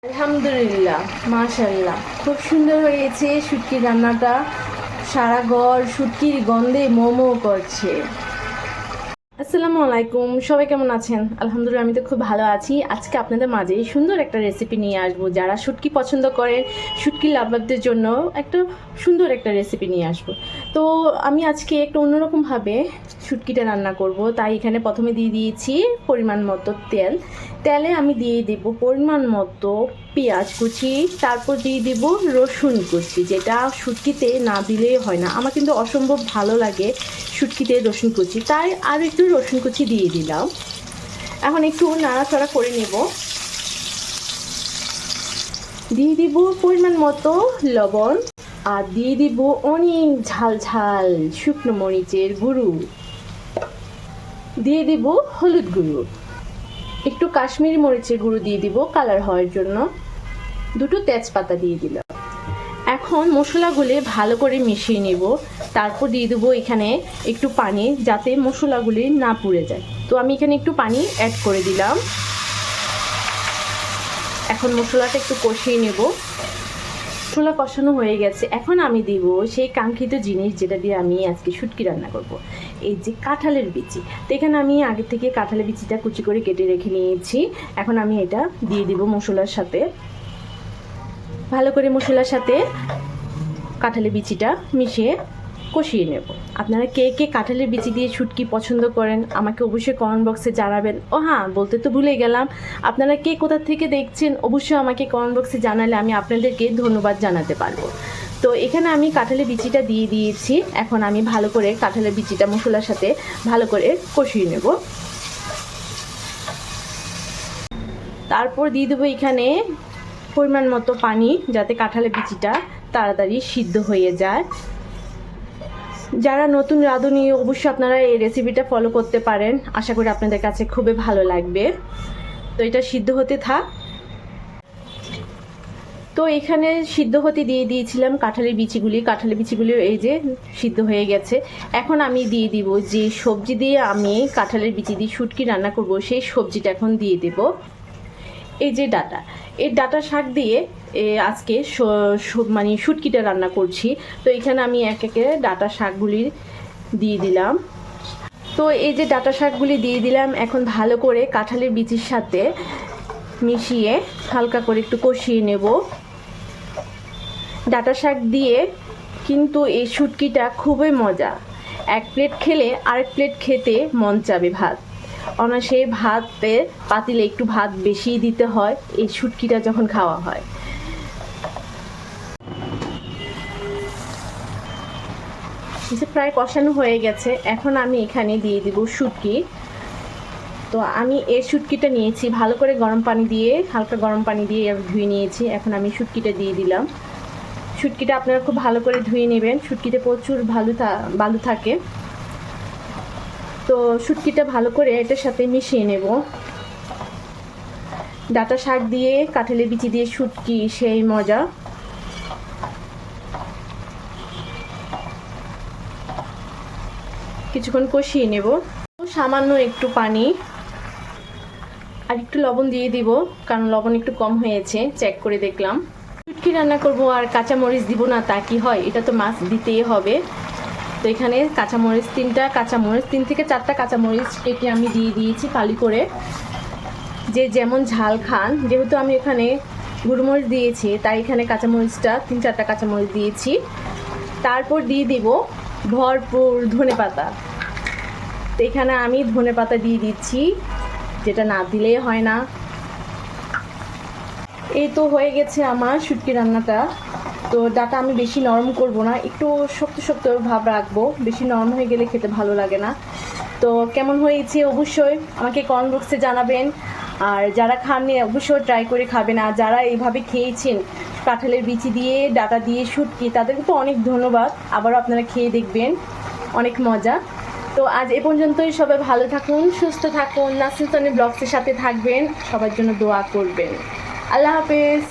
আলহামদুলিল্লাহ, মাশাল্লাহ, খুব সুন্দর হয়েছে শুটকির রান্নাটা। সারা ঘর শুটকির গন্ধে মোমো করছে। আসসালামু আলাইকুম, সবাই কেমন আছেন? আলহামদুলিল্লাহ, আমি তো খুব ভালো আছি। আজকে আপনাদের মাঝে সুন্দর একটা রেসিপি নিয়ে আসবো। যারা শুটকি পছন্দ করেন, শুটকি লাভারদের জন্য একটা সুন্দর একটা রেসিপি নিয়ে আসবো। তো আমি আজকে একটু অন্যরকমভাবে শুটকিটা রান্না করব। তাই এখানে প্রথমে দিয়ে দিয়েছি পরিমাণ মতো তেলে আমি দিয়ে দেব পরিমাণ মতো পেঁয়াজ কুচি, তারপর দিয়ে দেব রসুন কুচি, যেটা শুটকিতে না দিলেই হয় না। আমার কিন্তু অসম্ভব ভালো লাগে শুটকিতে রসুন কুচি, তাই আর একটু রসুন কুচি দিয়ে দিলাম। এখন একটু নাড়াচাড়া করে নেব। দিয়ে দিব পরিমাণ মতো লবণ, আর দিয়ে দিব অনেক ঝাল ঝাল শুকনো মরিচের গুঁড়ো, দিয়ে দিব হলুদ গুঁড়ো, একটু কাশ্মীরি মরিচের গুঁড়ো দিয়ে দিব কালার হওয়ার জন্য, দুটো তেজপাতা দিয়ে দিলাম। এখন মশলাগুলি ভালো করে মিশিয়ে নেব। তারপর দিয়ে দেবো এখানে একটু পানি, যাতে মশলাগুলি না পুড়ে যায়। তো আমি এখানে একটু পানি অ্যাড করে দিলাম। এখন মশলাটা একটু কষিয়ে নেব। মশলা কষানো হয়ে গেছে। এখন আমি দিব সেই কাঙ্ক্ষিত জিনিস, যেটা দিয়ে আমি আজকে শুটকি রান্না করব, এই যে কাঁঠালের বিচি। তো এখানে আমি আগে থেকে কাঁঠালের বিচিটা কুচি করে কেটে রেখে নিয়েছি। এখন আমি এটা দিয়ে দিব মশলার সাথে। ভালো করে মশলার সাথে কাঁঠালের বিচিটা মিশিয়ে কষিয়ে নেব। আপনারা কে কে কাঁঠালের বিচি দিয়ে শুটকি পছন্দ করেন আমাকে অবশ্যই কমেন্ট বক্সে জানাবেন। ও হ্যাঁ, বলতে তো ভুলে গেলাম, আপনারা কে কোথা থেকে দেখছেন অবশ্যই আমাকে কমেন্ট বক্সে জানালে আমি আপনাদেরকে ধন্যবাদ জানাতে পারবো। তো এখানে আমি কাঁঠালের বিচিটা দিয়ে দিয়েছি। এখন আমি ভালো করে কাঁঠালের বিচিটা মশলার সাথে ভালো করে কষিয়ে নেব। তারপর দিয়ে দেবো এখানে পরিমাণ মতো পানি, যাতে কাঁঠালের বিচিটা তাড়াতাড়ি সিদ্ধ হয়ে যায়। যারা নতুন রাঁধুনি অবশ্যই আপনারা এই রেসিপিটা ফলো করতে পারেন। আশা করি আপনাদের কাছে খুবই ভালো লাগবে। তো এটা সিদ্ধ হতে থাক। তো এখানে সিদ্ধ হতে দিয়ে দিয়েছিলাম কাঁঠালের বিচিগুলি এই যে সিদ্ধ হয়ে গেছে। এখন আমি দিয়ে দিব যে সবজি দিয়ে আমি কাঁঠালের বিচি দিয়ে শুটকি রান্না করব, সেই সবজিটা এখন দিয়ে দেব। এই যে এই ডাটা শাক দিয়ে আজকে মানে শুটকিটা রান্না করছি। তো এখানে আমি এক একে ডাটা শাকগুলি দিয়ে দিলাম। তো এই যে ডাটা শাকগুলি দিয়ে দিলাম। এখন ভালো করে কাঁঠালের বিচির সাথে মিশিয়ে হালকা করে একটু কষিয়ে নেব। ডাটা শাক দিয়ে কিন্তু এই শুটকিটা খুবই মজা। এক প্লেট খেলে আরেক প্লেট খেতে মন চাবে ভাত। অনায়াসে ভাতে পাতিলে একটু ভাত বেশি দিতে হয় এই শুটকিটা যখন খাওয়া হয়। প্রায় কষানো হয়ে গেছে। এখন আমি এখানে দিয়ে দিব শুটকি। তো আমি এই শুটকিটা নিয়েছি ভালো করে গরম পানি দিয়ে, হালকা গরম পানি দিয়ে ধুয়ে নিয়েছি। এখন আমি শুটকিটা দিয়ে দিলাম। শুটকিটা আপনারা খুব ভালো করে ধুয়ে নেবেন, শুটকিতে প্রচুর বালু থাকে। তো শুটকিটা ভালো করে এটার সাথে মিশিয়ে নেব। ডাটা শাক দিয়ে কাঁঠালের বিচি দিয়ে শুটকি সেই মজা। কিছুক্ষণ কষিয়ে নেব। সামান্য একটু পানি আর একটু লবণ দিয়ে দিব, কারণ লবণ একটু কম হয়েছে, চেক করে দেখলাম। শুটকি রান্না করব আর কাঁচামরিচ দিব না তা কি হয়? এটা তো মাছ দিতেই হবে। তো এখানে কাঁচামরিচ 3 থেকে 4টা কাঁচামরিচ কেটে আমি দিয়ে দিয়েছি ফালি করে। যে যেমন ঝাল খান, যেহেতু আমি এখানে গুঁড়োমরিচ দিয়েছি তাই এখানে কাঁচামরিচটা 3-4টা কাঁচামরিচ দিয়েছি। তারপর দিয়ে দিব ভরপুর ধনেপাতা। তো এখানে আমি ধনেপাতা দিয়ে দিচ্ছি, যেটা না দিলেই হয় না। এই তো হয়ে গেছে আমার শুটকি রান্নাটা। তো ডাটা আমি বেশি নরম করব না, একটু শক্ত শক্ত ভাব রাখবো, বেশি নরম হয়ে গেলে খেতে ভালো লাগে না। তো কেমন হয়েছে অবশ্যই আমাকে কমেন্ট বক্সে জানাবেন। আর যারা খাননি অবশ্যই ট্রাই করে খাবেন। আর যারা এইভাবে খেয়েছেন কাঁঠালের বিচি দিয়ে ডাটা দিয়ে শুটকি, তাদেরকে তো অনেক ধন্যবাদ। আবারও আপনারা খেয়ে দেখবেন, অনেক মজা। তো আজ এ পর্যন্তই। সবাই ভালো থাকুন, সুস্থ থাকুন, নাসরিন সানি ব্লগসের সাথে থাকবেন, সবার জন্য দোয়া করবেন। আল্লাহ হাফেজ।